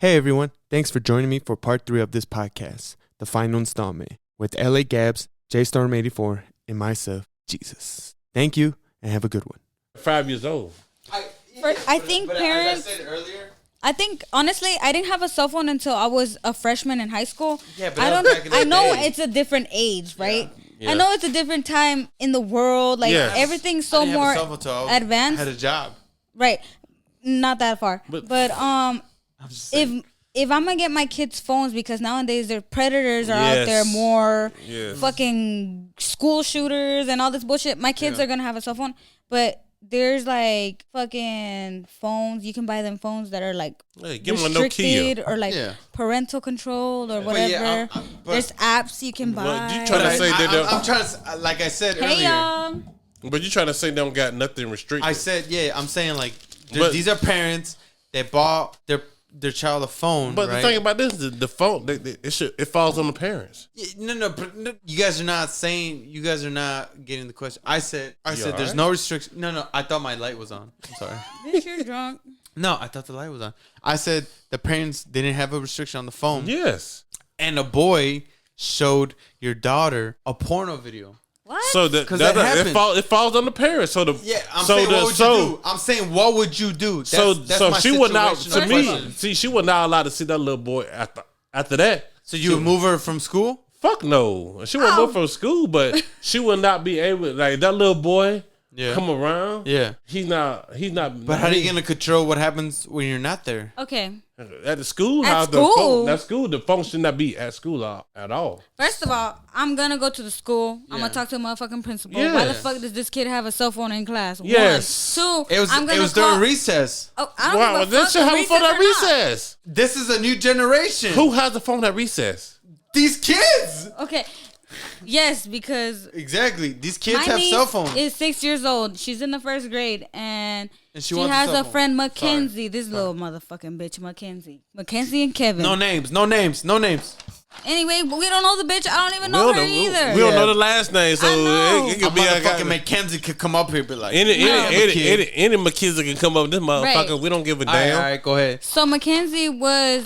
Hey everyone, thanks for joining me for part 3 of this podcast, The Final Installment, with LA Gabs, JStorm84, and myself, Jesus. Thank you, and have a good one. 5 years old. I think parents. As I said earlier, I think honestly, I didn't have a cell phone until I was a freshman in high school. Yeah, but I that don't. was back in the I know day. it's a different age, right? Yeah. I know it's a different time in the world. Like Yes. everything's I so didn't have a more cell phone till I advanced. had a job. Right? Not that far, but I'm just saying. if I'm gonna get my kids phones because nowadays their predators are out Yes. there more Yes. fucking school shooters and all this bullshit. My kids are gonna have a cell phone, but there's like fucking phones. You can buy them phones that are like Hey, give 'em a Nokia. restricted or like Yeah. parental control or But whatever. yeah, but- There's apps you can buy. But you tryna say they don't- I'm trying to, like I said Hey earlier. y'all. But you trying to say they don't got nothing restricted? I said, yeah, I'm saying like But- these are parents that bought their child a phone. But right? the thing about this, the phone, it falls on the parents. Yeah, no, you guys are not saying. You guys are not getting the question. I said there's alright? no restriction. No, I thought my light was on. I'm sorry. Bitch, you're drunk. No, I thought the light was on. I said the parents didn't have a restriction on the phone. Yes. And a boy showed your daughter a porno video. What? So 'Cause that happens. it falls on the parents. So the Yeah, I'm so saying the, what would so, you do? I'm saying what would you do? That's my she would not. situational To me, question. see, she was not allowed to see that little boy after that. So you would move her from school? Fuck no. She wouldn't move from school, but she would not be able. Like that little boy, Yeah. come around. Yeah. He's not. But how are you gonna control what happens when you're not there? Okay. At the school? At how school? That school, the phone should not be at school at all. First of all, I'm gonna go to the school. I'm Yeah. gonna talk to the motherfucking principal. Yeah. Why the fuck does this kid have a cell phone in class? Yes. One. Two. It was I'm gonna it was call, during recess. Oh, I don't Wow, give a that fuck should if have a phone at or not. recess. This is a new generation. Who has a phone at recess? These kids. Okay. Yes, because Exactly. These kids my have niece cell phones. is 6 years old. She's in the first grade, and she she wants a has cell a phone. friend, Mackenzie. This little motherfucking bitch, Mackenzie and Kevin. No names. No names. No names. Anyway, we don't know the bitch. I don't even know her either. We don't Yeah. know the last name, so I know. it A could be a motherfucking guy. Mackenzie could come up here and be like, Any kid. McKissick can come up. This motherfucker, Right. we don't give a All right, damn. all right, go ahead. So Mackenzie was,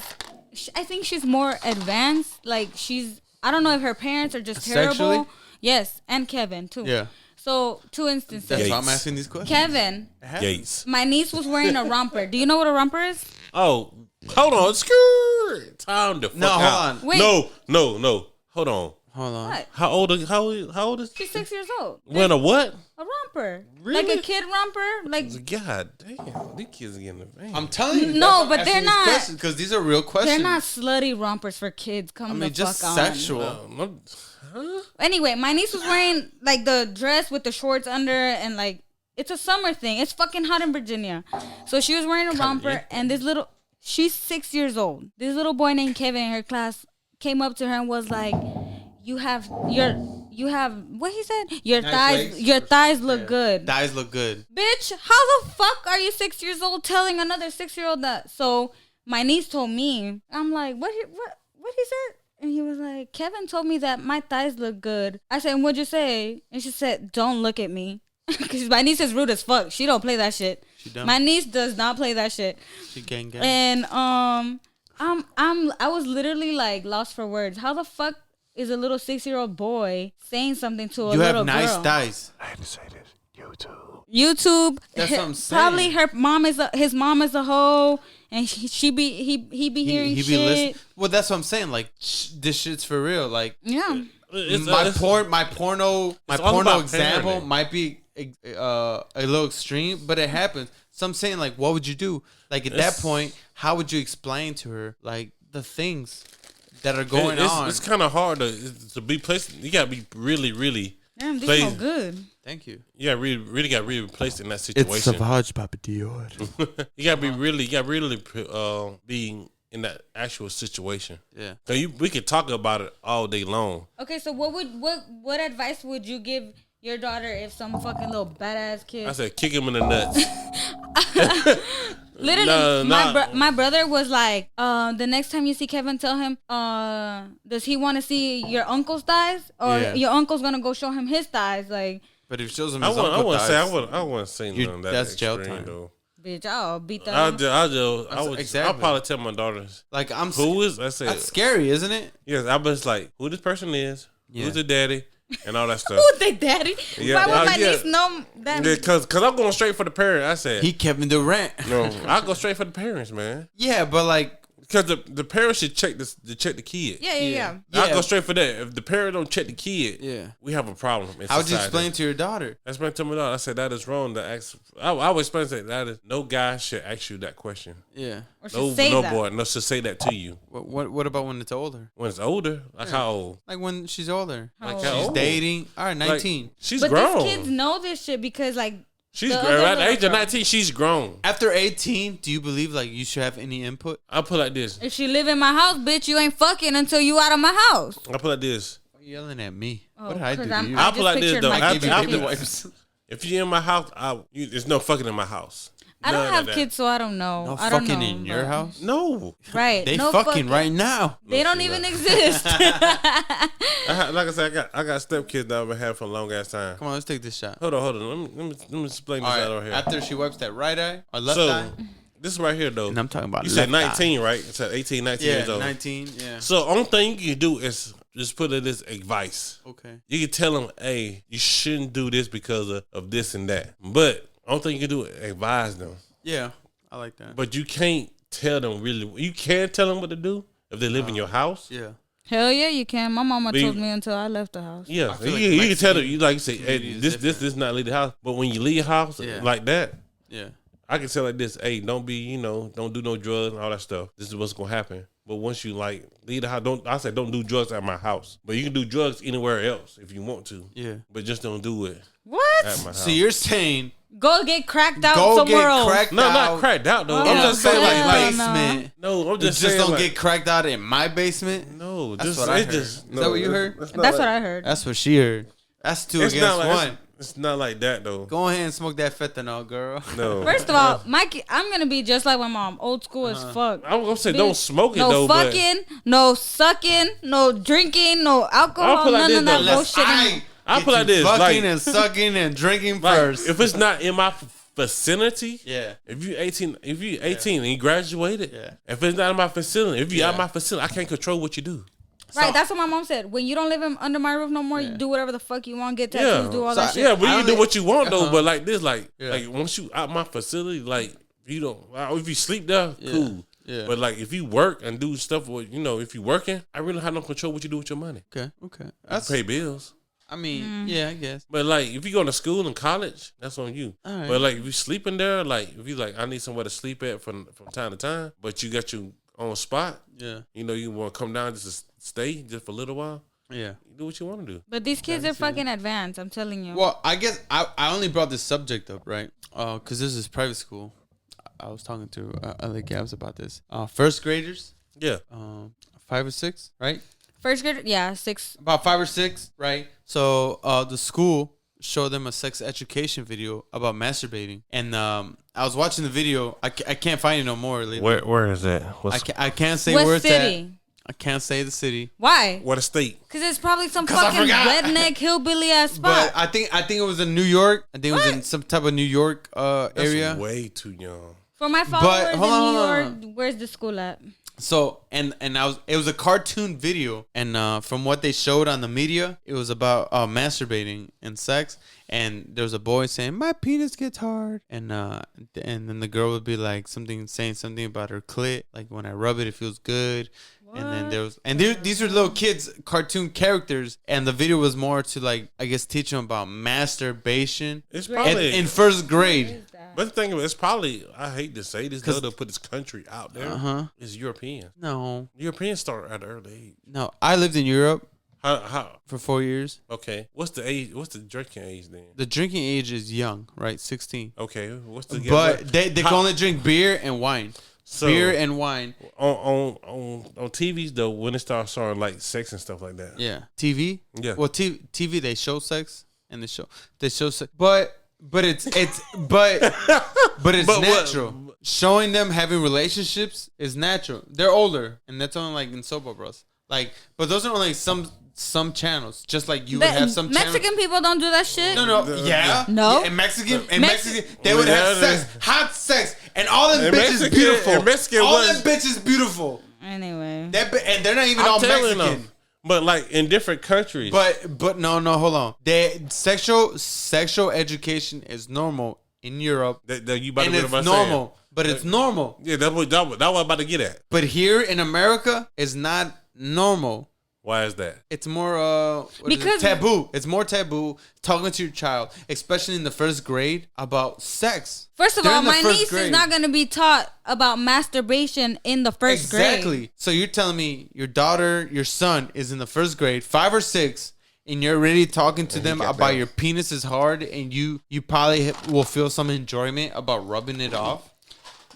I think she's more advanced. Like I don't know if her parents are just terrible. Sexually? Yes, and Kevin too. Yeah. So 2 instances. That's why I'm Yates. asking these questions. Kevin, Gates. my niece was wearing a romper. Do you know what a romper is? Oh, hold on. Skirt. Time the fuck No, hold out. on. Wait. No. Hold on. Hold on. What? How old is She's 6 years old. when a what? A romper. Really? Like a kid romper. Like God damn, these kids are getting the vein. I'm telling you. No, but they're not- Because these are real questions. they're not slutty rompers for kids. Come I the mean, just fuck on. sexual. Anyway, my niece was wearing like the dress with the shorts under and like it's a summer thing. It's fucking hot in Virginia. So she was wearing a romper and she's 6 years old. This little boy named Kevin in her class came up to her and was like, you have what he said? Nice Your legs. thighs look good. Thighs look good. Bitch, how the fuck are you 6 years old telling another 6-year-old that? So my niece told me, I'm like, what he said? And he was like, Kevin told me that my thighs look good. I said, what'd you say? And she said, don't look at me. Because my niece is rude as fuck. She don't play that shit. She don't. My niece does not play that shit. She gang gang. And I was literally like lost for words. How the fuck is a little 6-year-old boy saying something to a You little have nice girl? thighs. I had to say this. YouTube. That's what I'm saying. Probably his mom is a hoe, and he be hearing He shit. be listening. Well, that's what I'm saying. Like, this shit's for real. Like, Yeah. my porno all about example parenting. might be a little extreme, but it happens. So I'm saying, like, what would you do? Like, at that point, how would you explain to her like the things that are going on? It's kind of hard to be placed. You gotta be really. Damn, these Play- smell good. Thank you. You gotta really got placed in that situation. Papa Dior. You gotta be really be in that actual situation. Yeah. So we could talk about it all day long. Okay, so what advice would you give your daughter if some fucking little badass kid? I said, kick him in the nuts. Literally, No, my brother was like, the next time you see Kevin, tell him, does he want to see your uncle's thighs, or Yeah. your uncle's gonna go show him his thighs? Like, But if it shows him I his wouldn't uncle say thighs, I wouldn't say You- none of that. that's jail extreme, time. though. Bitch, I'll beat them. I'll probably tell my daughters. Like who is? I said that's scary, isn't it? Yes, I was like, who this person is, who's the daddy, and all that stuff. Who's the daddy? Yeah, Why would my niece know that? Because I'm going straight for the parents. I said He Kevin Durant. no. I'll go straight for the parents, man. Yeah, but like. Because the parents should check the kid. Yeah. I'll go straight for that. If the parent don't check the kid, we have a problem. How would you explain to your daughter? I explained to my daughter. I said that is wrong to ask. I would explain that is no guy should ask you that question. Yeah. Or should say that. Boy, no should say that to you. What about when it's older? When it's older, like how old? Like when she's older. How Like old? she's dating. All right, 19. Like, she's but grown. these kids know this shit because like. She's grown. At the age of 19, she's grown. After 18, do you believe like you should have any input? I'll put like this. If she live in my house, bitch, you ain't fucking until you out of my house. I'll put like this. Why are you yelling at me? Oh, What did I do to you? I'll put like this, though. I gave you After- baby wipes. If you're in my house, there's no fucking in my house. I don't None have of that. kids, so I don't know. No I don't fucking know, in your but- house? No. Right. They no fucking right now. They don't even exist. Like I said, I got stepkids that I've been having for a long ass time. Come on, let's take this shot. Hold on. Let me explain this All out right, over here. after she wipes that right eye or left eye. This is right here, though. And I'm talking about you said left 19, right? It said 18, 19 years Yeah, old. 19, yeah. So, only thing you can do is just put it as advice. Okay. You can tell them, hey, you shouldn't do this because of this and that. But only thing you can do is advise them. Yeah, I like that. But you can't tell them really. You can't tell them what to do if they live in your house. Yeah. Hell yeah, you can. My mama But told me until I left the house. Yeah, feel you like can tell them. Mexican You like you say, hey, community is this not leave the house. But when you leave the house like that, Yeah. I can tell like this, hey, don't be, don't do no drugs and all that stuff. This is what's gonna happen. But once you like leave the house, don't do drugs at my house. But you can do drugs anywhere else if you want to. Yeah. But just don't do it What? at my house. So you're saying Go get cracked out go somewhere get else. cracked no, out. not cracked out though. Oh, I'm in just a saying hell like basement. no, I'm just Just saying don't like, get cracked out in my basement. no. That's Just what I it's heard. just Is that what you heard? That's what I heard. That's what she heard. That's two It's against not like one. it's not like that though. Go ahead and smoke that fentanyl, girl. No. First of all, Mikey, I'm gonna be just like my mom, old school as fuck. I'm gonna say Bitch, don't smoke it no though. fucking, no sucking, no drinking, no alcohol, I'll put like none of this, that though. bullshit. I'll get put like you this, fucking like- and sucking and drinking Like, first. if it's not in my vicinity, Yeah. If you 18 and you graduated, Yeah. if it's not in my facility, if you out Yeah. my facility, I can't control what you do. Right, that's what my mom said. When you don't live under my roof no more, you do whatever the fuck you want, get tattoos, do all that shit. Yeah, but you I can do only- what you want though. Uh-huh. But like this, like Yeah. like once you out my facility, like you don't. If you sleep there, cool. Yeah. But like if you work and do stuff, with, if you working, I really have no control what you do with your money. Okay. Okay. I That's. pay bills. I mean, yeah, I guess. But like if you go to school and college, that's on you. All right. But like if you sleeping there, like if you like I need somewhere to sleep at from time to time, but you got your own spot, Yeah. you want to come down just to stay just for a little while. Yeah. You do what you want to do. But these kids are fucking advanced, I'm telling you. Well, I guess I only brought this subject up, right? Because this is private school. I was talking to other Gabs about this. First graders, Yeah. 5 or 6, right? First grade, yeah, 6. About 5 or 6, right? So the school showed them a sex education video about masturbating, and I was watching the video. I can't find it no more. Lately. Where is that? I can't say What where it's city? at. I can't say the city. Why? What a state. Because it's probably some 'Cause I fucking forgot. redneck hillbilly ass spot. But I think it was in New York. I think it was in What? some type of New York That's area. way too young. For my followers in New hold on, York, hold on. where's the school at? So it was a cartoon video, and from what they showed on the media, it was about masturbating and sex. And there was a boy saying, "My penis gets hard," and then the girl would be like saying something about her clit, like when I rub it, it feels good. And then these were little kids, cartoon characters, and the video was more to like I guess teach them about masturbation. It's And probably in first grade. But the thing is, it's probably, I hate to say this, though, to put this country out there. Uh-huh. It's European. No, Europeans start at an early age. no. I lived in Europe How? for 4 years. Okay. What's the age? What's the drinking age then? The drinking age is young, right? 16. Okay. What's the? But they can only drink beer and wine. So, Beer and wine. on TVs though, when it starts showing like sex and stuff like that. Yeah. TV? Yeah. Well, TV they show sex and they show sex. But it's but it's But what- natural. Showing them having relationships is natural. They're older, and that's only like in soap operas. Like, but those are only some some channels, just like you would have some Mexican channels. people don't do that shit. No, yeah, No? Yeah, and Mexican, Mexican- they would have Yeah, sex, hot sex, and all them And bitches Mexican- beautiful. and Mexican all was- them bitches beautiful. Anyway, And they're not even all I'm telling Mexican. them. But like in different countries. But no, hold on. Sexual education is normal in Europe, that you about to and get it's what I'm normal. saying. But it's normal. Yeah, that's what I'm about to get at. But here in America, it's not normal. Why is that? It's more Because- taboo. It's more taboo talking to your child, especially in the first grade, about sex. first of They're all, in the my first niece is grade. not going to be taught about masturbation in the first grade. Exactly. So you're telling me your daughter, your son is in the first grade, 5 or 6, and you're already talking to them got about that. your penis is hard, and you probably will feel some enjoyment about rubbing it off.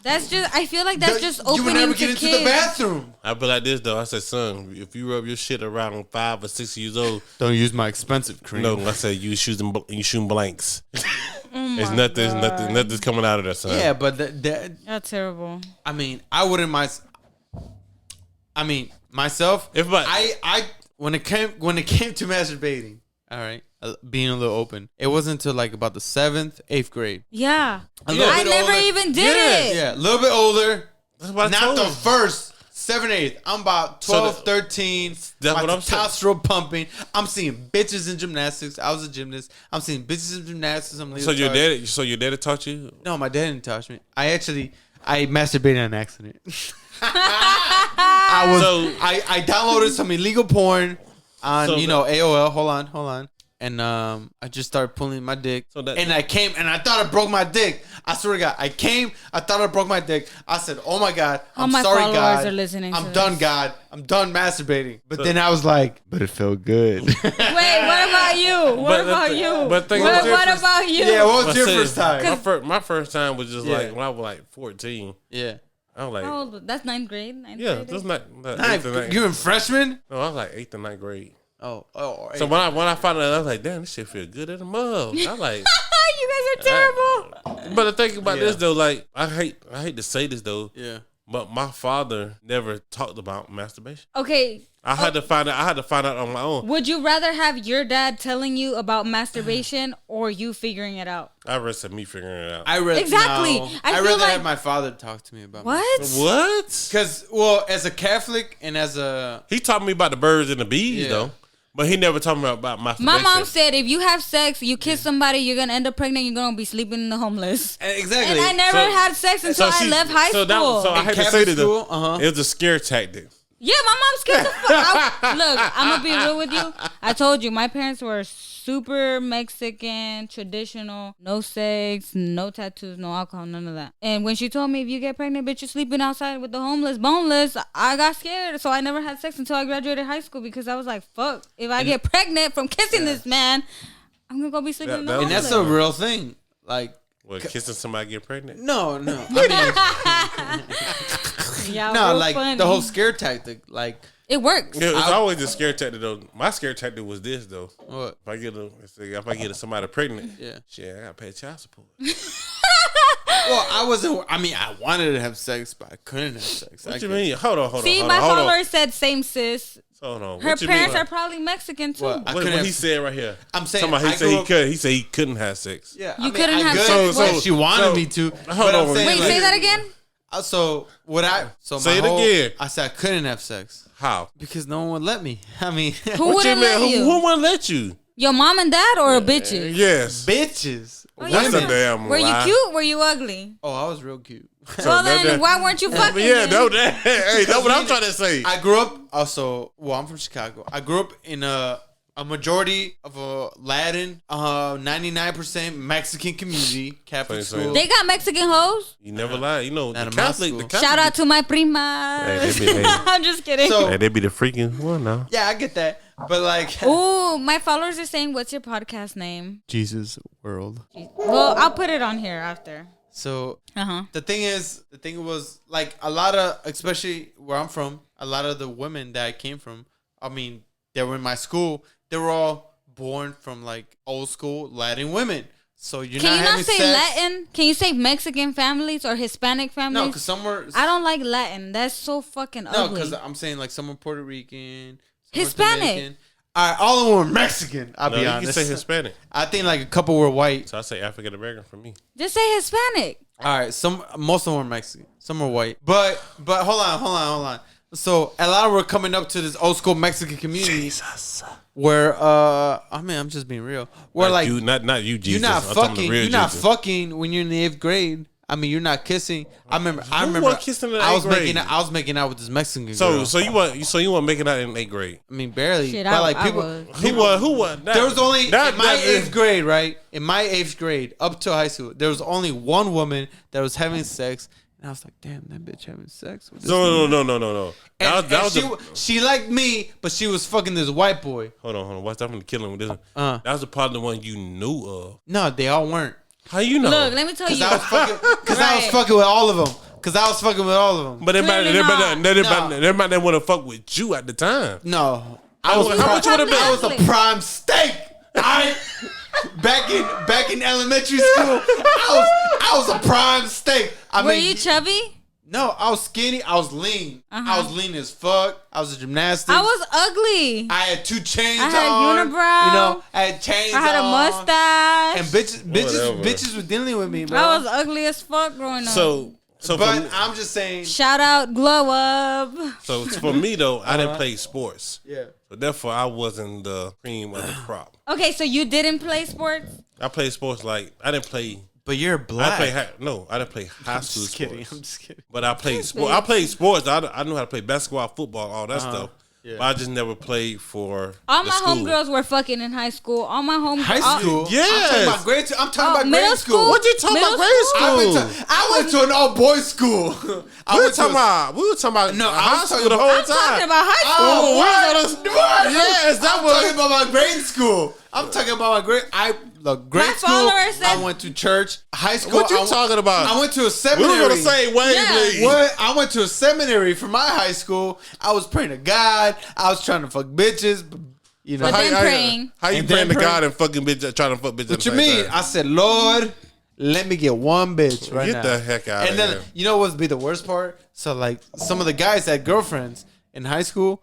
That's just. I feel like that's just You opening would never to get into kids. the bathroom. I be like this though. I said, son, if you rub your shit around 5 or 6 years old, Don't use my expensive cream. no, I said you shooting blanks. Oh It's my nothing. God. Nothing's coming out of that, son. Yeah, but That's terrible. I mean, I wouldn't myself. If my- I when it came to masturbating, all right, being a little open, it wasn't until like about the 7th, 8th grade. Yeah. A little I bit never older. even did Yeah, it. Yeah, a little bit older. That's what I Not told the you. first 7, 8. I'm about 12, 13. That's my what I'm saying. testosterone pumping. I'm seeing bitches in gymnastics. I was a gymnast. I'm seeing bitches in gymnastics. I'm So your daddy taught you? No, my dad didn't touch me. I masturbated on accident. I downloaded some illegal porn on So AOL. Hold on. And I just started pulling my dick. So that- and I came and I thought I broke my dick. I swear to God, I thought I broke my dick. I said, "Oh my God, I'm my sorry, followers God. are listening I'm to done, this. God. I'm done masturbating." But then I was like, "But it felt good." Wait, what about you? What about you? but think What about about you? Yeah, what was your I first said, time? My first time was just Yeah. like when I was like 14. Yeah. I was like, How old? That's ninth grade. yeah, that's not Nah, eighth and ninth. you in freshman? No, I was like 8th and 9th grade. Oh. So when I found out, I was like, damn, this shit feel good in the mug. I like, You guys are terrible. but the thing about Yeah. this though, like, I hate to say this though, Yeah. but my father never talked about masturbation. Okay. I had to find out on my own. Would you rather have your dad telling you about masturbation or you figuring it out? I rested me figuring it out. I read Exactly. No, I I feel rather like- have my father talk to me about What? What? Because, as a Catholic and as a He taught me about the birds and the bees Yeah. though, but he never taught me about masturbation. My mom said if you have sex, you kiss somebody, you're gonna end up pregnant. You're gonna be sleeping in the homeless. exactly. And I never So- had sex until I left high school. So I In hate to say Catholic this though. school? It was a scare tactic. Yeah, my mom scared the fuck out. Look, I'm gonna be real with you. I told you, my parents were super Mexican, traditional, no sex, no tattoos, no alcohol, none of that. And when she told me if you get pregnant, bitch, you're sleeping outside with the homeless, boneless, I got scared. So I never had sex until I graduated high school because I was like, fuck, if I get pregnant from kissing this man, I'm gonna go be sleeping in the That- and homeless. that's a real thing. Like, Well, kissing somebody get pregnant. no. I Yeah, mean, no, real like funny. the whole scare tactic. Like, It works. Yeah, it's always a scare tactic though. My scare tactic was this though. what? If I get somebody pregnant, Yeah. shit, I gotta pay child support. Well, I wasn't. I mean, I wanted to have sex, but I couldn't have sex. What you mean? Hold on. See, hold my on, hold on. followers said same sis. Hold on. Her What you parents mean? are probably Mexican too. What? I What, couldn't what he have- said right here. I'm saying Talking about I grew up- he said he couldn't have sex. Yeah, You couldn't have could, sex. So- if she wanted so- me to. hold But I'm on. saying, Wait, like, say that again. So what I so Say my it whole, again. I said I couldn't have sex How? because no one would let me. I mean, Who wouldn't let you? Who wouldn't let you? Your mom and dad or bitches? Yes. bitches. Oh, That's you a were- damn Were you lie. cute? Were you ugly? Oh, I was real cute. Well, that- then why weren't you fucking? But yeah, then? hey, that's what I'm trying to say. I grew up also. Well, I'm from Chicago. I grew up in a majority of a Latin, 99% Mexican community, Catholic Same. school. They got Mexican hoes. You never lie. You know, Not the in my Catholic. school. The Catholic Shout out to my prima. Hey, they be- hey. I'm just kidding. So- Hey, they be the freaking one now. Yeah, I get that, but like Ooh, my followers are saying, "What's your podcast name?" Jesus World. Well, I'll put it on here after. So Uh-huh. the thing was like a lot of, especially where I'm from, a lot of the women that I came from, I mean, they were in my school. They were all born from like old school Latin women. So you're Can not you not having say sex. Latin? Can you say Mexican families or Hispanic No, families? because some were. I don't like Latin. That's so fucking No, ugly. because I'm saying like some are Puerto Rican, some are Hispanic. Dominican. All right, all of them were Mexican. I'll No, be you honest. can say Hispanic. I think like a couple were white. So I say African American for me. Just say Hispanic. All right, most of them were Mexican. Some were white. But hold on. So a lot of them were coming up to this old school Mexican community where I'm just being real. Where Not like you, not you, Jesus. you're not I'm talking fucking. the real You're not Jesus. fucking when you're in the 8th grade. I mean, you're not kissing. I remember. was kissing in the I was 8th grade? making out with this Mexican girl. So you want making out in 8th grade? I mean, barely. Shit, but like I people, was. Who was? there was only in my that is- 8th grade, right? In my 8th grade, up to high school, there was only one woman that was having sex, and I was like, "Damn, that bitch having sex with this." No. And, That was she liked me, but she was fucking this white boy. Hold on. Watch out from the killing with this one. Uh. That was the part of the one you knew of. No, they all weren't. How you know? Look, let me tell Cause you. I was Right. fucking with all of them. But they might Clearly not. not want to fuck with you at the time. No, How much would have been? I was a prime steak. Back in elementary school, I was a prime steak. Were you chubby? No, I was skinny. I was lean. I was lean as fuck. I was a gymnastic. I was ugly. I had 2 chains I had on. unibrow. You know, I had chains on. I had a mustache. And Whatever. bitches were dealing with me, bro. I was ugly as fuck growing up. So But for, I'm just saying. Shout out Glow Up. so for me though, I didn't play sports. Yeah. So therefore, I wasn't the cream of the crop. Okay, so you didn't play sports? I played sports like I didn't play. But you're black. I didn't play high school Just kidding. sports. I'm just kidding. But I played sport. I played sports. I knew how to play basketball, football, all that stuff. Yeah. But I just never played for All the my school. homegirls were fucking in high school. All my homegirls. High school? Yes. I'm talking about grade. I'm talking about middle grade school. school? What you talking Middle about? Grade school? school. I went to an all boys school. We were talking about No, I high was school talking the whole I'm time. talking about high school. Oh, what? Yes, that I'm was- talking about my grade school. I'm talking about my grade. Grade My school. follower said- I went to church. High school. What you talking about? I went to a We seminary. were on the same wavelength. What? I went to a seminary for my high school. I was praying to God. I was trying to fuck bitches. But, you know. But then praying. How you And praying then to God praying. and fucking bitch trying to fuck bitches? What you mean? I said, Lord, let me get one bitch right Get now. the heck out And of then here. you know what's be the worst part? So like some of the guys had girlfriends in high school,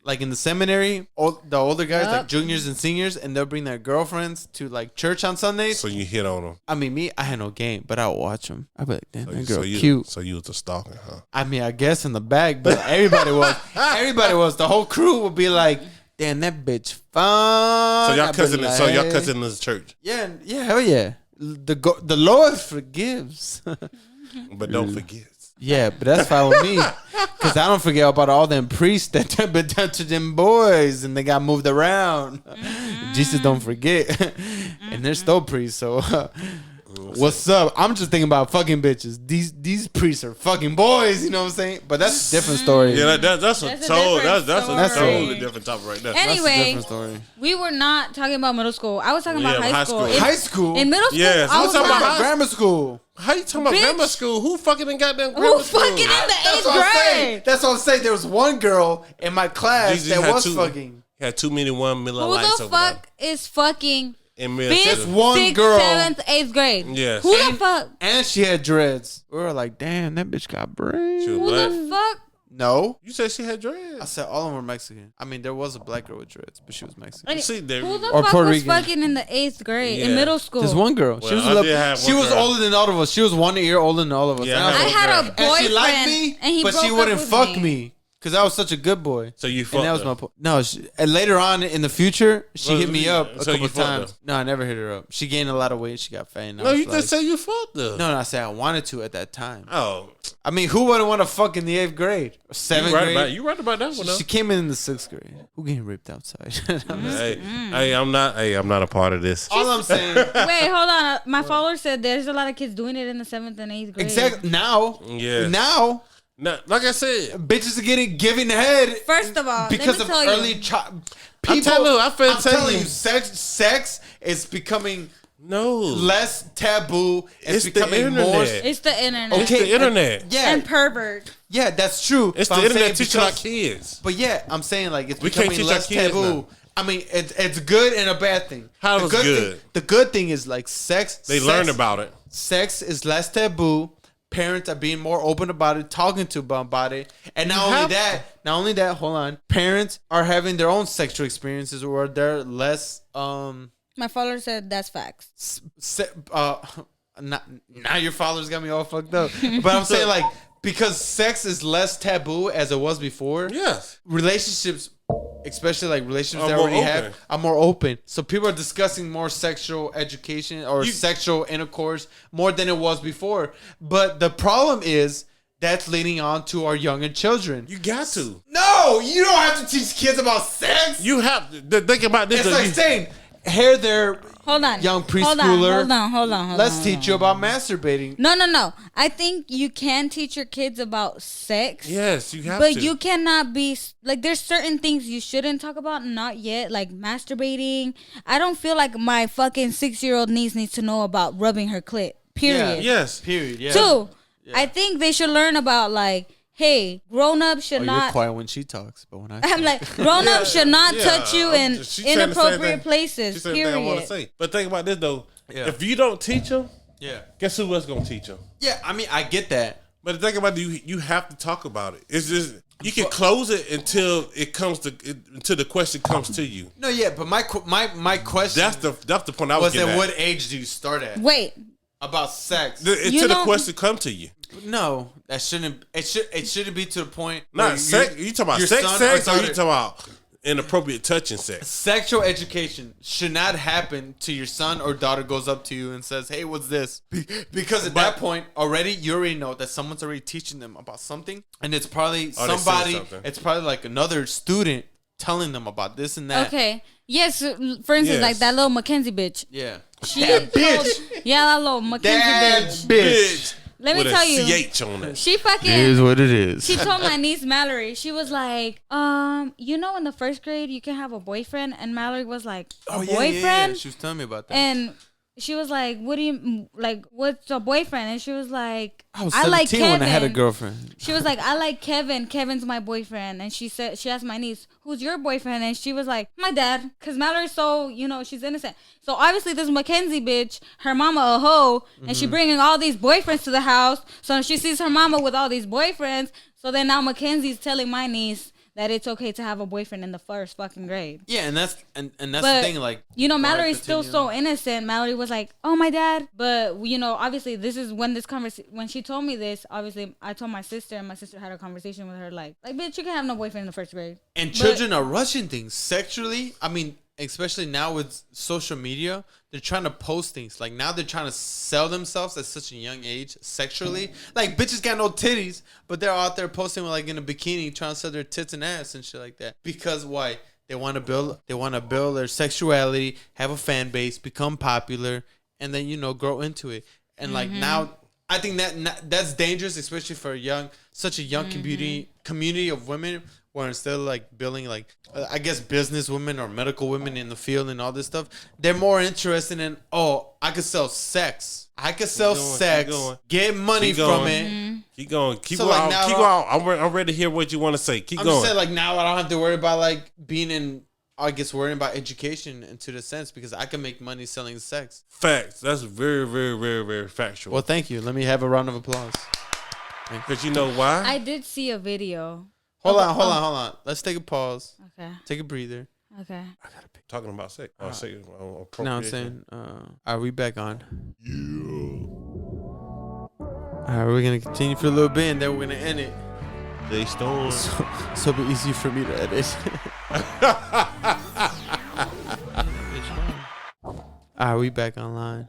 like in the seminary. The older guys, Yup. like juniors and seniors, and they'll bring their girlfriends to like church on Sundays. So you hit on them. I mean, me, I had no game, but I would watch them. I'd be like, damn, that girl you, cute. So you was a stalker, huh? I mean, I guess in the back, but everybody was. Everybody was. The whole crew would be like, damn, that bitch fun. So y'all I'd be cousin. like, So y'all hey. cousin in this church, Yeah, hell yeah. The Lord forgives. but don't forget. Yeah, but that's fine with me. Because I don't forget about all them priests that been done to them boys and they got moved around. Jesus don't forget. And they're still priests, so what's up? I'm just thinking about fucking bitches. These priests are fucking boys, you know what I'm saying? But that's a different story. Yeah, that's a That's a total. different That's a story. totally different topic right there. Any- That's a Anyway, different story. We were not talking about middle school. I was talking about Yeah, high school. high school. High school? In middle school, Yes, I we're was talking like, about high- Grammar school. How you talking about Bitch. grammar school? Who fucking in goddamn who grammar school? fucking in the That's eighth what I'm saying. grade? That's what I'm saying. There was one girl in my class Jesus that had was two- fucking. Had too many 1 Miller Who lights the over there. fuck is fucking In Mill fifth, City. one sixth, girl. 7th, 8th grade? Yes. Who And- the fuck? And she had dreads. We were like, damn, that bitch got braids. She was Who black. the fuck? No. You said she had I dreads. said all of them were Mexican. I mean, there was a black girl with dreads, but she was Mexican. Like, See, there- who the Or fuck Puerto was Rican. fucking in the 8th grade in Yeah. middle school? There's one girl. Well, she was I a did little, have she one was girl. older than all of us. She was 1 year older than all of us. Yeah, And I was I had like- had a And boyfriend, and she liked me, and he but broke she up wouldn't with fuck me because I was such a good boy. So you And fucked that was her. my point. No, and later on in the future, she Well, hit me up a so you couple fucked times. her? No, I never hit her up. She gained a lot of weight. She got fat. And I No, was you like, just said you fucked her. no, I said I wanted to at that time. Oh, I mean, who wouldn't want to fuck in the 8th grade or 7th grade? You right about that one though. She came in the 6th grade. Who getting raped outside? Hey, I'm not a part of this. All I'm saying, Wait, hold on. My follower said there's a lot of kids doing it in the 7th and 8th grade. exactly now. Yeah. Now, Now, like I said, bitches are getting given head. First of all, because let of me tell you. early child. I'm telling you, I'm telling you, sex is becoming no. less taboo. It's the It's becoming the internet. It's the internet. Yeah, And pervert. yeah, that's true. It's But the I'm internet saying teaching our because- kids. But yeah, I'm saying like it's We can't becoming teach our less kids taboo. now. I mean, it's good and a bad thing. How the is good good? Thing, the good thing is like sex. They sex, learn about it. Sex is less taboo, parents are being more open about it, talking to them about it, and not only that. Hold on, parents are having their own sexual experiences where they're less. My father said that's facts. Now your father's got me all fucked up, but I'm saying like because sex is less taboo as it was before. Yes. Relationships, especially like relationships Are that already more have, open. are more open. So people are discussing more sexual education or sexual intercourse more than it was before. But the problem is that's leading on to our younger children. You got to. No, you don't have to teach kids about sex. You have to think about this. It's like saying, here they're Hold on. young preschooler. Hold on. Let's teach you about masturbating. No. I think you can teach your kids about sex. Yes, you have But to. you cannot be like, there's certain things you shouldn't talk about, not yet, like masturbating. I don't feel like my fucking 6-year-old niece needs to know about rubbing her clit. Period. Yes. Period. Yeah. 2, I think they should learn about like, hey, grown-ups should You're not. quiet when she talks, but when I I'm like, grown-ups should not Yeah, touch you in she's saying the same inappropriate thing. places. She said the thing I want to Period. say. But think about this though. Yeah. If you don't teach them, yeah. guess who else gonna teach them? Yeah, I mean, I get that. But the thing about it, you have to talk about it. It's just you can close it until until the question comes to you. No, yeah, but my question That's the point I was was getting at at. what age do you start at Wait, about sex? Until the don't- question come to you. No, that shouldn't. It shouldn't be to the point. Not where sex. You talking about your sex, son or sex, or you daughter- talking about inappropriate touching sex? Sexual education should not happen to your son or daughter goes up to you and says, "Hey, what's this?" Because at that point, already you already know that someone's already teaching them about something, and it's probably Oh, they said somebody. something. It's probably like another student telling them about this and that. okay. Yes, for instance, Yes. like that little Mackenzie bitch. Yeah. She That told- bitch. Yeah, that little Mackenzie That bitch. bitch. Let me With tell a you. CH on it. She fucking. what it is. She told my niece Mallory, she was like, you know, in the first grade you can have a boyfriend, and Mallory was like, a boyfriend, She was telling me about that. and she was like, what do you like? What's a boyfriend? And she was like, I was I 17 like Kevin. when I had a girlfriend. She was like, I like Kevin. Kevin's my boyfriend. And she asked my niece, who's your boyfriend? And she was like, my dad. Because Mallory's so, she's innocent. So obviously this Mackenzie bitch, her mama a hoe, and she bringing all these boyfriends to the house. So she sees her mama with all these boyfriends. So then now Mackenzie's telling my niece that it's okay to have a boyfriend in the first fucking grade. Yeah, and that's But, the thing. Like, Mallory's still continue. so innocent. Mallory was like, "Oh, my dad." But obviously, this is when this conversation. When she told me this, obviously, I told my sister, and my sister had a conversation with her, like, bitch, you can have no boyfriend in the first grade. And children are rushing things sexually. I mean, especially now with social media, they're trying to post things. Like now they're trying to sell themselves at such a young age sexually. Like bitches got no titties, but they're out there posting like in a bikini trying to sell their tits and ass and shit like that. Because why? They want to build their sexuality, have a fan base, become popular, and then grow into it. And like now, I think that's dangerous, especially for such a young community of women. Where instead of like building like I guess business women or medical women in the field and all this stuff, they're more interested in I could sell sex. I could sell sex, get money from it. Keep going. Keep So, going. like, now keep going. I'm ready to hear what you want to say. Keep I'm going. just saying like now I don't have to worry about like being in. I guess worrying about education into the sense because I can make money selling sex. Facts. That's very, very, very, very factual. Well, thank you. Let me have a round of applause. Because you know why? I did see a video. Hold on. Let's take a pause. Okay. Take a breather. Okay. Talking about sex. No, I'm saying, are we back on? Yeah. All right, we're gonna continue for a little bit and then we're gonna end it. Jay Stone. So it'll be easy for me to edit. All right, we back online.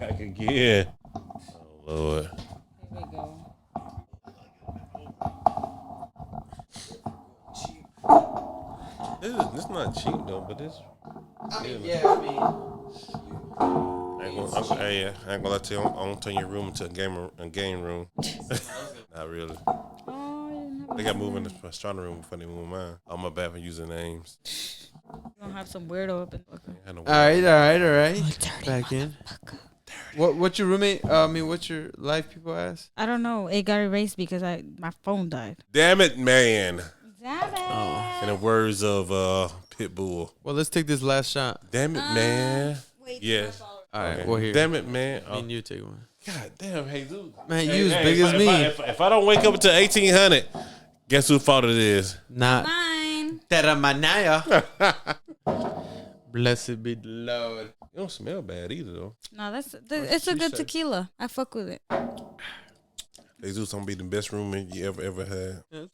Back again. Oh, Lord. Here we go. This is not cheap, though, but this. I mean. I ain't gonna lie to you. I'm gonna turn your room into a game room. Not really. They got moving the astronomy room before they move mine. Oh, my bad for using names. You're gonna have some weirdo up in. Okay. I know- All right. Back in. What's your roommate? What's your life? People ask. I don't know. It got erased because my phone died. Damn it, man. Damn it. In the words of Pitbull. Well, let's take this last shot. Damn it, man. Wait. Yes. All right. Okay. Well, here. Damn it, man. Me and you take one. God damn, Jesus. Man, you as big as me. If I don't wake up until 1800, guess whose fault it is? Not Mine. Teramanaya. Blessed be the Lord. You don't smell bad either, though. No, it's a good tequila. I fuck with it. Jesus gonna be the best roommate you ever had.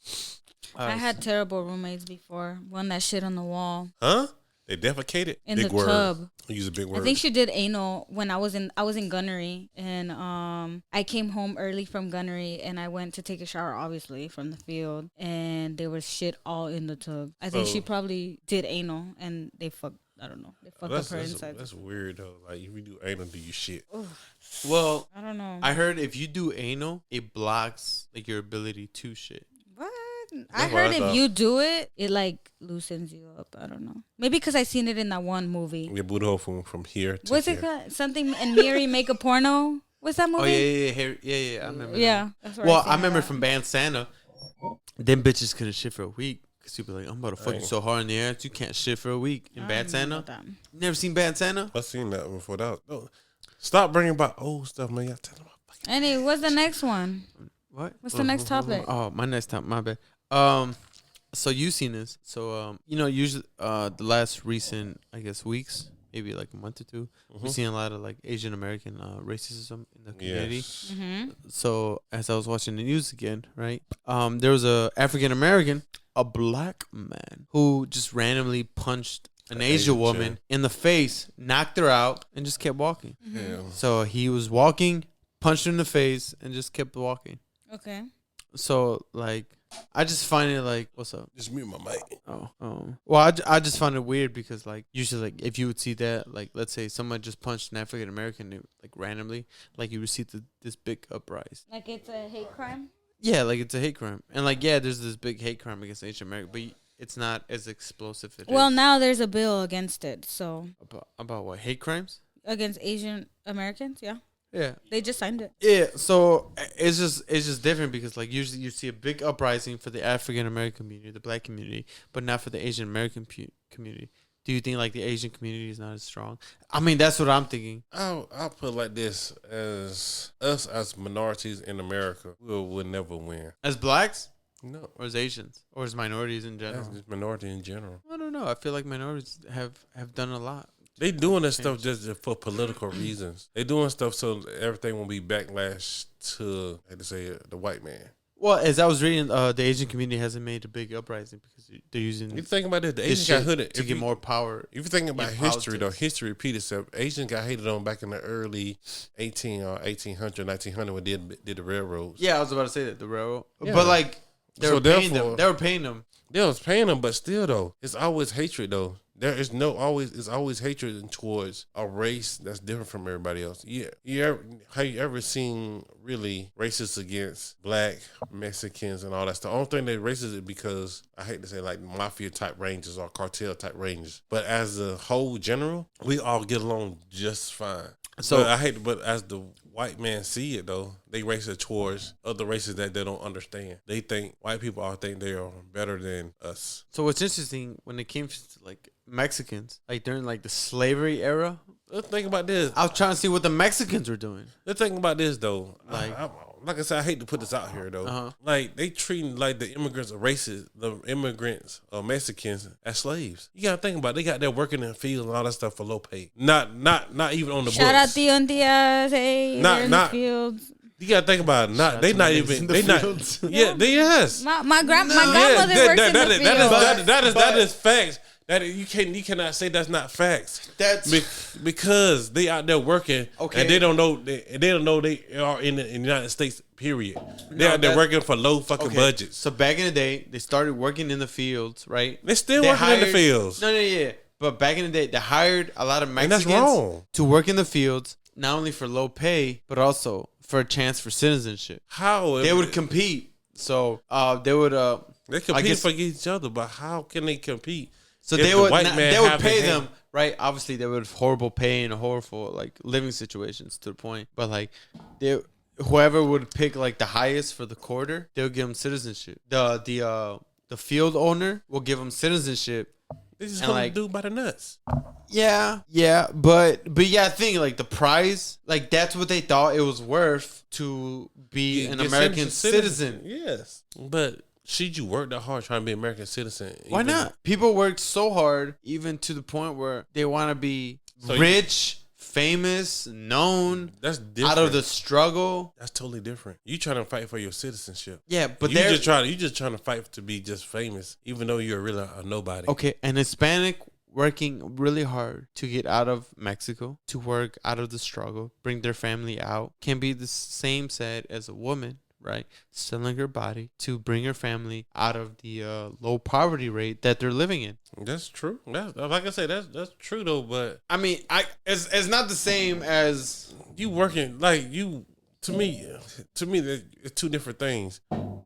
I had terrible roommates before. One that shit on the wall Huh? They defecated in big the word. tub. Use a big word. I think she did anal when I was in gunnery, and I came home early from gunnery, and I went to take a shower, obviously from the field, and there was shit all in the tub. I think she probably did anal, and they fucked. I don't know. They fucked up her inside. That's weird though. Like if you do anal, do you shit? Well, I don't know. I heard if you do anal, it blocks like your ability to shit. What? That's I what heard I if thought. you do it, it like loosens you up. I don't know. Maybe because I seen it in that one movie. Your booty hole from here to What's here. it called? Something and Miri make a porno. What's that movie? Oh yeah. I remember. Yeah. that. That's where Well, seen I remember that. from Band Santa, them bitches couldn't shit for a week. Cause you'd be like, I'm about to fuck you so hard in the ass, you can't shit for a week. In I Bad don't know Santa, about that. never seen Bad Santa? I seen that before. Stop bringing about old stuff, man. Y'all tell them about fucking. Anyway, what's the next one? What? What's the next topic? Oh, my next time. My bad. So you seen this? So usually the last recent, I guess, weeks, maybe like a month or two, we've seen a lot of like Asian American racism in the community. Yes. Mm-hmm. So as I was watching the news again, right? There was a African American, a black man, who just randomly punched an Asian woman in the face, knocked her out, and just kept walking. Yeah. So he was walking, punched her in the face, and just kept walking. Okay. So like, I just find it like, what's up? Just mute my mic. Well, I just find it weird because like usually like if you would see that, like let's say someone just punched an African American like randomly, like you would see this big uprising. Like it's a hate crime? Yeah, like it's a hate crime, and like yeah, there's this big hate crime against Asian American, but it's not as explosive. Well, now there's a bill against it. So about what, hate crimes? against Asian Americans, yeah. Yeah. They just signed it. Yeah, so it's just different because like usually you see a big uprising for the African American community, the black community, but not for the Asian American community. Do you think like the Asian community is not as strong? I mean, that's what I'm thinking. I'll put it like this: as us as minorities in America, we'll never win. As blacks No, or as Asians or as minorities in general? that's just minority in general. I don't know. I feel like minorities have done a lot. They doing this stuff just for political reasons. They doing stuff so everything won't be backlash to, like to say, the white man. Well, as I was reading, the Asian community hasn't made a big uprising because they're using You think about this, the this Asians got shit hooded to get more power. If you think about in history, though, politics. history repeats itself. Asians got hated on back in the early 1800, 1900 when they did the railroads. Yeah, I was about to say that the railroad, Yeah. but like they So were paying therefore- them. They were paying them. They was paying them, but still, though, it's always hatred, though. It's always hatred towards a race that's different from everybody else. Yeah, have you ever seen really racist against black Mexicans and all that stuff? The only thing they racist is because I hate to say like mafia type ranges or cartel type ranges, but as a whole general, we all get along just fine. So- But as the white man see it though, they racist towards other races that they don't understand. They think white people all think they are better than us. So what's interesting when it came to like Mexicans, like during like the slavery era, Let's think about this. I was trying to see what the Mexicans were doing. Let's think about this though. Like- Like I said, I hate to put this out here though. Uh-huh. Like they treating like the immigrants or Mexicans as slaves. You gotta think about it. They got there working in the fields and all that stuff for low pay. Not even on the Shout out books. Tio and Tias. Hey, Not- they're in not- the fields. You gotta think about it. Shout They out not to the even. niggas in the They not. fields. Yeah, they yes. My grandmother Yeah, works in the field. that is facts. That you cannot say that's not facts. That's Because they out there working, Okay. and they don't know they are in the United States. Period. They out there that- working for low fucking okay. budgets. So back in the day, they started working in the fields, right? They still working in the hired- fields. No, yeah. But back in the day, they hired a lot of And Mexicans that's wrong. to work in the fields, not only for low pay, but also for a chance for citizenship. How They would compete. So they would They I compete guess- for each other, but how can they compete? so if they the would white not, man they would have pay the hand- them, right? Obviously they would have horrible pay and horrible like living situations to the point. But like whoever would pick like the highest for the quarter, they would give them citizenship. The field owner will give them citizenship They just And, hold like, the dude by the nuts. Yeah, but yeah, I think like the prize, like that's what they thought it was worth to be an Get American citizen. Yes, but should you work that hard trying to be an American citizen? Why not? People work so hard, even to the point where they want to be rich, famous, known, That's different. out of the struggle. That's totally different. You trying to fight for your citizenship. Yeah, but you they're just trying to fight to be just famous, even though you're really a nobody. okay. An Hispanic working really hard to get out of Mexico, to work out of the struggle, bring their family out, can be the same said as a woman, right? Selling her body to bring her family out of the low poverty rate that they're living in. That's true. That's, like I said, that's true though. But I mean, it's not the same as you working like you. To me, it's two different things.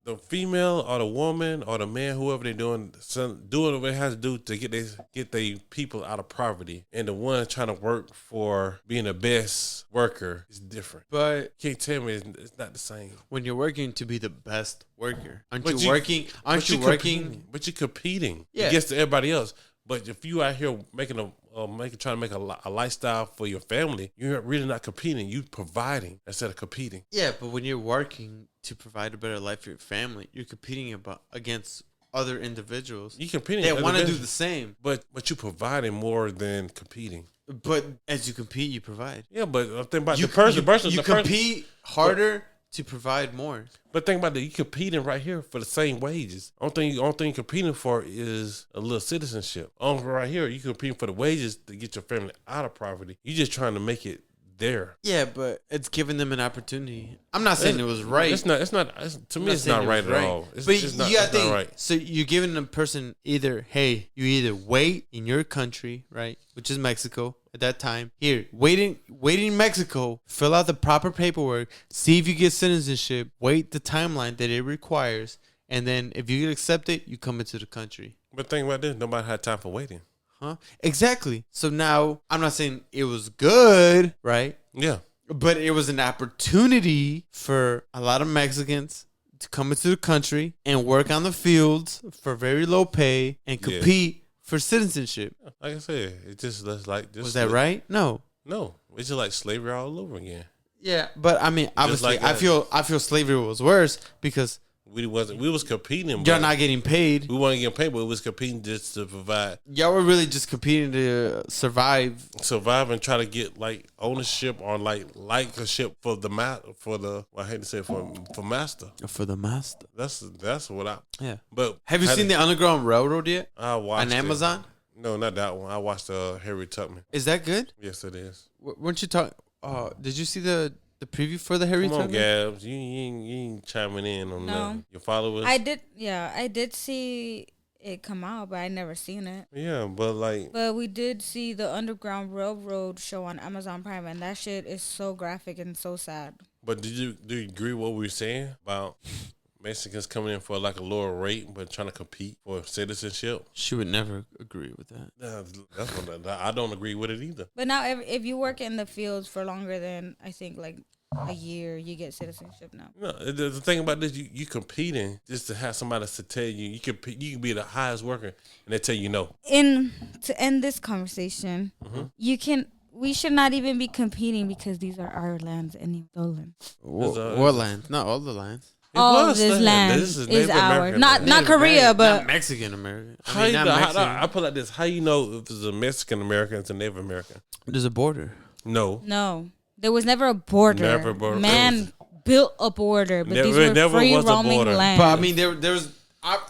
The female or the woman or the man, whoever they're doing what it has to do to get they people out of poverty, and the one trying to work for being the best worker is different. but You can't tell me it's not the same. when you're working to be the best worker, aren't But you working? Aren't you working? But you're competing Yeah. against everybody else. But if you out here trying to make a lifestyle for your family, you're really not competing. You providing instead of competing. Yeah, but when you're working to provide a better life for your family, you're competing against other individuals. You competing. They want to do the the same, but you providing more than competing. but as you compete, you provide. Yeah, but I'm thinking about You, the person. you the person. compete harder to provide more. But think about that. You competing right here for the same wages. Only thing you're competing for is a little citizenship. Only right here, you competing for the wages to get your family out of poverty. You just trying to make it there. Yeah, but it's giving them an opportunity. I'm not saying it was right. It's not. To me, it's not right at all. It's But just not, you gotta it's not think. right. So you're giving a person you either wait in your country, right, which is Mexico at that time. Here, wait in Mexico, fill out the proper paperwork, see if you get citizenship, wait the timeline that it requires, and then if you get accepted, you come into the country. But think about this: nobody had time for waiting. Huh? Exactly. So now I'm not saying it was good, right? Yeah. But it was an opportunity for a lot of Mexicans to come into the country and work on the fields for very low pay and Yeah. compete for citizenship. Like I said, it just looks like this. Was that right? No. No, it's just like slavery all over again. Yeah, but I mean, obviously, like I that. feel slavery was worse because We was competing. you're but not getting paid. We weren't getting paid, but we was competing just to provide, Y'all were really just competing to survive. survive, and try to get like ownership on like a ship for the I hate to say it, for master. For the master. That's what I. Yeah. But Have you seen the Underground Railroad yet? I watched On it. Amazon? No, not that one. I watched Harry Tubman. Is that good? Yes, it is. Weren't you talking? Did you see the preview for the Harry Come on, Tubman? Gabs. You ain't chiming in on No. your followers. I did see it come out, but I never seen it. Yeah, but like, But we did see the Underground Railroad show on Amazon Prime, and that shit is so graphic and so sad. but do you agree with what we were saying about Mexicans coming in for like a lower rate, but trying to compete for citizenship? She would never agree with that. That's what I don't agree with it either. But now, if you work in the fields for longer than I think like a year, you get citizenship now. No, the thing about this, you competing just to have somebody to tell you can be the highest worker, and they tell you no. To end this conversation, we should not even be competing because these are our lands and you stolen. What land? Not all the lands. All of this stolen. land This is Native ours. American Not land. not Korea, American, but not Mexican American. How I mean, you not know, Mexican. I put it like this: how you know if it's a Mexican American, it's a Native American? There's a border. No, no, there was never a border. Never a border. Man built a border, but these Never- were never free was a roaming border. lands. But I mean, there was.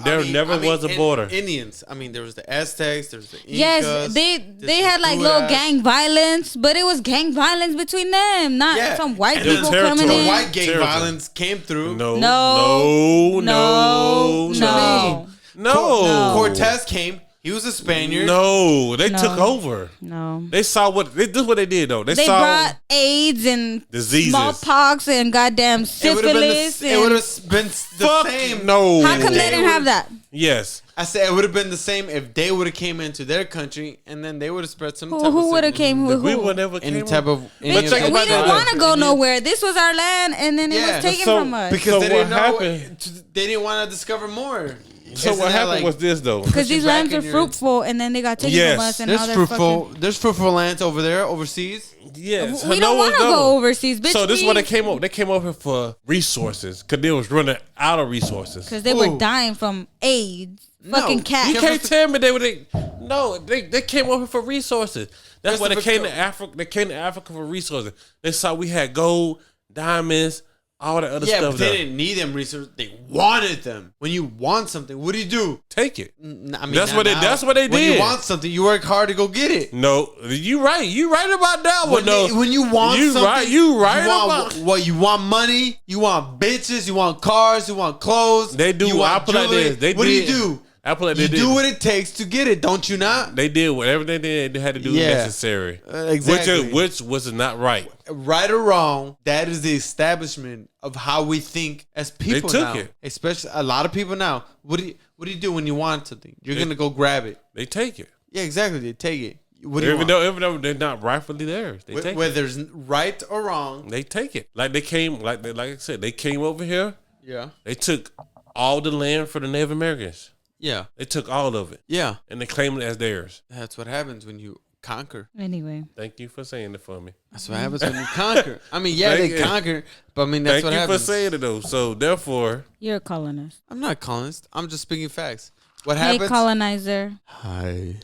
There never was a border. Indians. I mean, there was the Aztecs. There was the Incas. Yes, they had like little Culturas. gang violence, but it was gang violence between them, not Yeah. some white And then people territory. coming The in. white gang Territory. violence came through. no, No. no, No. no. Cortez came. He was a Spaniard. No, they No. took over. No. They saw this is what they did though. They They saw brought AIDS and Diseases. smallpox and goddamn It would have been syphilis. it would and have been the fuck same. no. how come they didn't have that? Yes. I said it would have been the same if they would have came into their country and then they would have spread some type Who of would have sickness. came with We who? would never Any came type up. of. But any check type We of about didn't that. want to go nowhere. This was our land, and then it Yeah. was taken So- from us. because So they what didn't know happened? they didn't want to discover more. So Isn't what that happened like- was this though. Because these Pushing back lands are in your- fruitful, and then they got taken Yes. from us, and There's now they're fruitful. fucking. There's fruitful lands over there, overseas. Yes, We don't want to go overseas, bitch. So this is what they came up. They came over for resources because they was running out of resources. Because they were Ooh. dying from AIDS. No. Fucking You cats. can't tell me they came over for resources. That's why they came to Africa. They came to Africa for resources. They saw we had gold, diamonds, all that other Yeah, stuff. but they there. didn't need them resources. They wanted them. When you want something, what do? Take it. I mean, That's not what they- now. that's what they When you did. want something, you work hard to go get it. No, you right. You right about that one. No, When you want you something, right. You right want, about. what you want money, you want bitches, you want cars, you want clothes. They do. You want I put like jewelry. this. They what did. do you do? I put like You they do did. what it takes to get it, don't you not? They did whatever they did. They had to do Yeah. necessary. Exactly. Which was not right. Right or wrong, that is the establishment of how we think as people took now. it. Especially a lot of people now. What do you do when you want something? You're gonna go grab it. They take it. Yeah, exactly. They take it. What do you Even want? though they're not rightfully theirs, they take it. Whether it's right or wrong. They take it. Like they came. Like I said, they came over here. Yeah. They took all the land for the Native Americans. Yeah. They took all of it Yeah. and they claimed it as theirs. That's what happens when you conquer. Anyway. Thank you for saying it for me. That's what happens when you conquer. I mean, yeah, Thank they you. conquer, but I mean, that's Thank what you happens. for saying it though. So therefore, You're a colonist. I'm not a colonist. I'm just speaking facts. What Hey, happens? colonizer. Hi.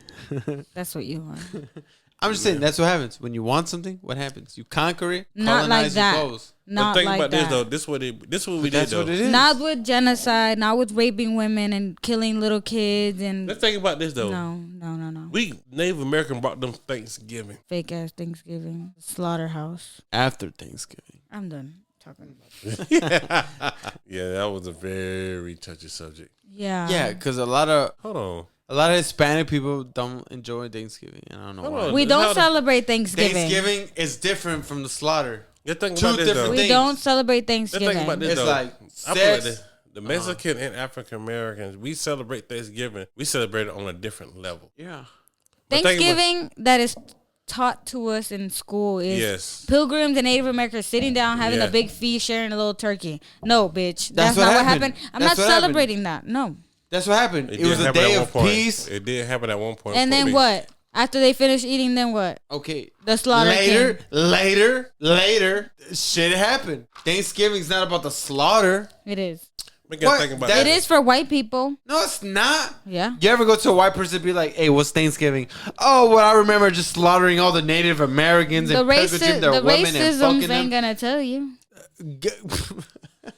That's what you are. I'm just saying that's what happens when you want something. What happens? You conquer it. Not like colonize that. your goals. Not but think like about that. this though. This what we did That's though. what it is. Not with genocide. Not with raping women and killing little kids and Let's think about this though. no. We Native American brought them Thanksgiving. Fake ass Thanksgiving slaughterhouse. After Thanksgiving. I'm done talking about it. Yeah, that was a very touchy subject. Yeah. Yeah, because a lot of Hold on. Hispanic people don't enjoy Thanksgiving. And I don't know Hold why. on. We That's how don't the- celebrate Thanksgiving. Thanksgiving is different from the slaughter. You think Two about this different though. We things. don't celebrate Let's Thanksgiving. think about this It's though. like I put it sex. like this. The Mexican and African Americans, we celebrate Thanksgiving. We celebrate it on a different level. Yeah. But think about- Thanksgiving that is taught to us in school is Yes. Pilgrims and Native Americans sitting down having Yeah. a big feast, sharing a little turkey. No, bitch. That's That's what not what happened. happened. I'm That's not what happened. celebrating that. No. That's what happened. It did was a happen at day one of point. peace. It did happen at one point. And for then me. what? After they finish eating, then what? Okay. The slaughter came. Later, shit happened. Thanksgiving's not about the slaughter. It is. We gotta What? think about That It is for white people. No, it's not. Yeah. You ever go to a white person and be like, "Hey, what's Thanksgiving?" Oh, well, I remember just slaughtering all the Native Americans The, and pillaging their the women and racisms fucking ain't them. gonna tell you. G-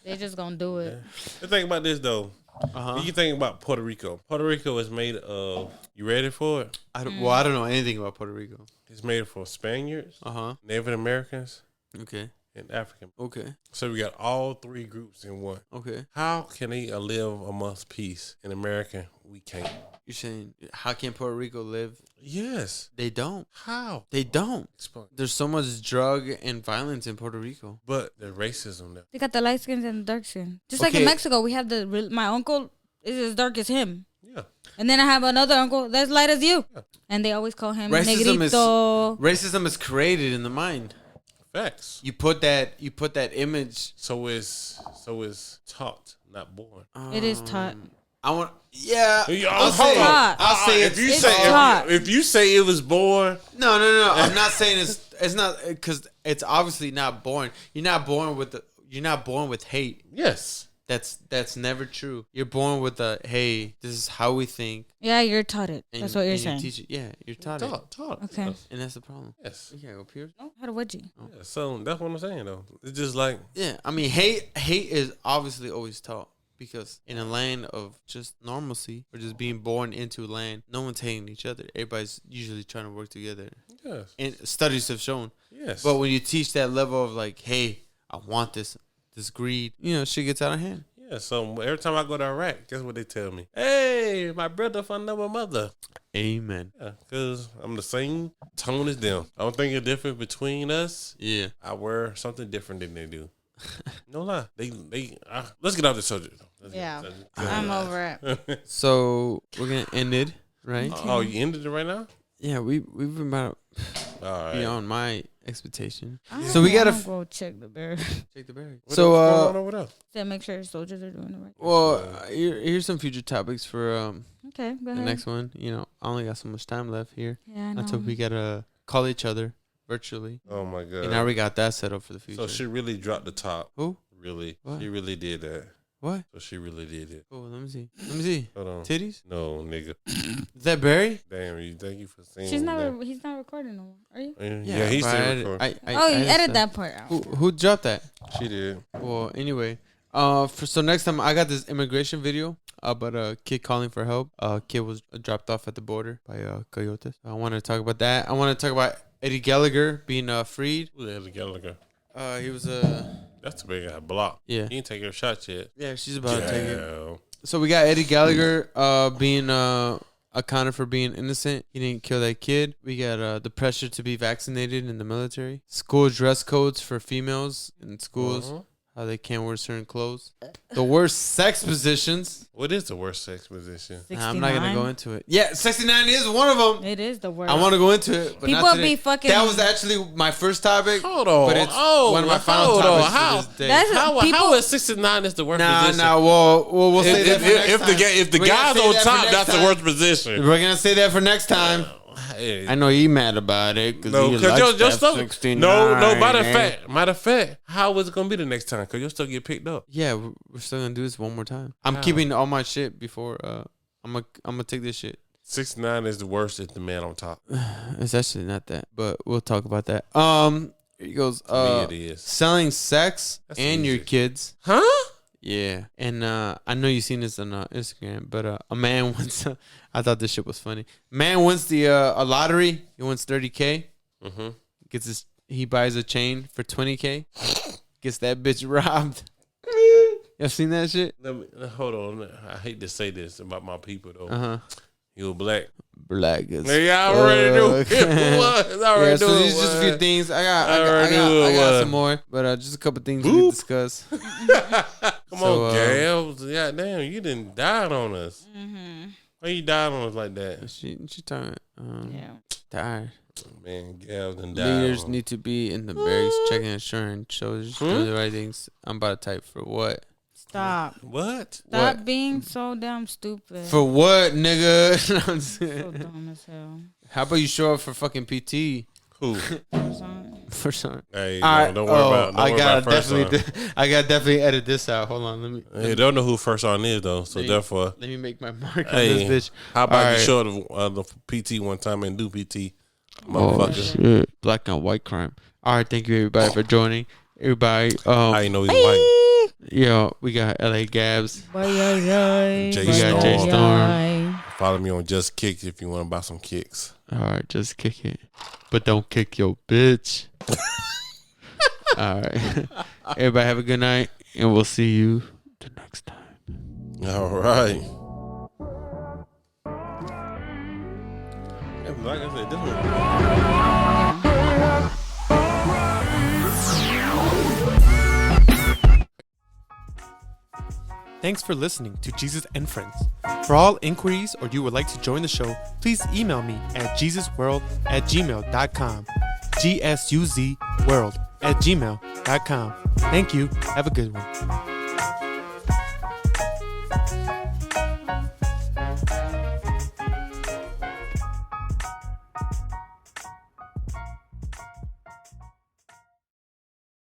They just gonna do it. Let's think about this though. Uh-huh. You think about Puerto Rico. Puerto Rico is made of. You ready for it? I don't know anything about Puerto Rico. It's made for Spaniards, Uh huh. Native Americans, Okay. and African. Okay. So we got all three groups in one. Okay. How can they live amongst peace in America? We can't. You're saying how can Puerto Rico live? Yes. They don't. How? They don't. Explain. There's so much drug and violence in Puerto Rico. But the racism there. They got the light skins and the dark skin. Just like in Okay. Mexico, we have my uncle is as dark as him. Yeah. And then I have another uncle that's light as you. And they always call him Racism is negrito. racism is created in the mind. Facts. You put that image. So it's taught, not born. It is taught. I want. Yeah. Hold say. on. Taught. I'll say if you It's say taught. if you say it was born, No. I'm not saying it's not because it's obviously not born. You're not born with hate. yes. That's never true. You're born with a hey, this is how we think. Yeah, you're taught it. And, That's what you're and you saying. teach it. Yeah, you're taught it, Taught. Okay. Yes. and that's the problem. Yes. Yeah, go Pierce. No, how to wedgie? Yeah, so that's what I'm saying though. It's just like Yeah, I mean hate is obviously always taught. Because in a land of just normalcy or just being born into land, no one's hating each other. Everybody's usually trying to work together. yes. And studies have shown. Yes. But when you teach that level of like, hey, I want this greed, shit gets out of hand. yeah, so every time I go to Iraq, guess what they tell me? Hey, my brother from another mother. Amen. Yeah, because I'm the same tone as them. I don't think a difference between us. Yeah. I wear something different than they do. No lie. Let's get off the subject. Let's get Yeah. off the subject. I'm over it. So we're gonna end it, right? Oh, you ended it right now? Yeah, we've been about All right. beyond my expectation. I So we gotta go check the bear. Take the berry. What So else going on over there? To make sure soldiers are doing it right. well, here's some future topics for Okay, go the ahead. next one. You know, I only got so much time left here Yeah, I know. until we gotta call each other virtually. Oh my god. And now we got that set up for the future. So she really dropped the top. Who? Really? What? She really did that. What? So she really did it. Oh, let me see. Let me see. Hold on. Titties? No, nigga. Is that Barry? Damn you. Thank you for saying He's that. not recording no more. Are you? Yeah, he's but still I- recording. Oh, you edit that part out. Who dropped that? She did. Well, anyway, so next time I got this immigration video about a kid calling for help. Kid was dropped off at the border by coyotes. I want to talk about that. I want to talk about Eddie Gallagher being freed. Who the hell is Gallagher? He was That's the big guy blocked. yeah. He ain't taking her shot yet. Yeah, she's about to take it. Damn. So we got Eddie Gallagher being accounted for being innocent. He didn't kill that kid. We got the pressure to be vaccinated in the military. School dress codes for females in schools. Uh-huh. How they can't wear certain clothes. The worst sex positions. What is the worst sex position? I'm not gonna go into it. Yeah, 69 is one of them. It is the worst. I want to go into it, but People not today. be fucking- That was actually my first topic. Hold on. But it's one of my final topics How? to this day. That's- How People- is 69 is the worst Nah, position? we'll say that for next If the time. if the We're gonna guy's say on that for top, next that's the time. worst position. We're gonna say that for next time. Hey. I know he mad about it No, he because likes your that stuff. 69, No. man. Matter of fact, how is it gonna be the next time? Because you'll still get picked up. Yeah, we're still gonna do this one more time. I'm How? keeping all my shit before. I'm gonna take this shit. 69 is the worst. If the man on top. It's actually not that, but we'll talk about that. Here he goes. To me, it is. Selling sex That's and your easy. kids. Huh? Yeah, and I know you've seen this on Instagram, but a man wins. I thought this shit was funny. Man wins the a lottery. He wins 30K. Mm-hmm. He buys a chain for 20K. Gets that bitch robbed. You seen that shit? Hold on. I hate to say this about my people though. Uh huh. You black. Black as Yeah, I already knew fuck. it was. I already Yeah, so knew it these just a few was. things. I already knew it got was. some more, but just a couple things we Boop. can discuss. Come So, on, Gabs. God damn, you didn't die on us. Mm-hmm. Why you died on us like that? She talking Yeah. tired. Man, Gabs done died. Leaders on. need to be in the barracks checking insurance, shows doing the right things. I'm about to type for what? Stop. What? Stop What? being so damn stupid. For what, nigga? I'm so saying. dumb as hell. How about you show up for fucking PT Who? for something? Hey, Alright, don't worry about. Don't I worry gotta about first on. I gotta definitely edit this out. Hold on, let me Hey, don't know who first on is though. So Hey. therefore, let me make my mark on hey, this bitch. how about Alright. you show the PT one time and do PT, Oh motherfucker? shit! Black and white crime. All right, thank you everybody for joining. Everybody, I know he's white. yo, we got LA Gabs. Jay We got Jay Storm. Follow me on Just Kicks if you want to buy some kicks. All right, just kick it, but don't kick your bitch. All right, everybody have a good night, and we'll see you the next time. All right. Like I said, this one. Thanks for listening to Jesus and Friends. For all inquiries or you would like to join the show, please email me at jesusworld@gmail.com. GSUZworld@gmail.com. Thank you. Have a good one.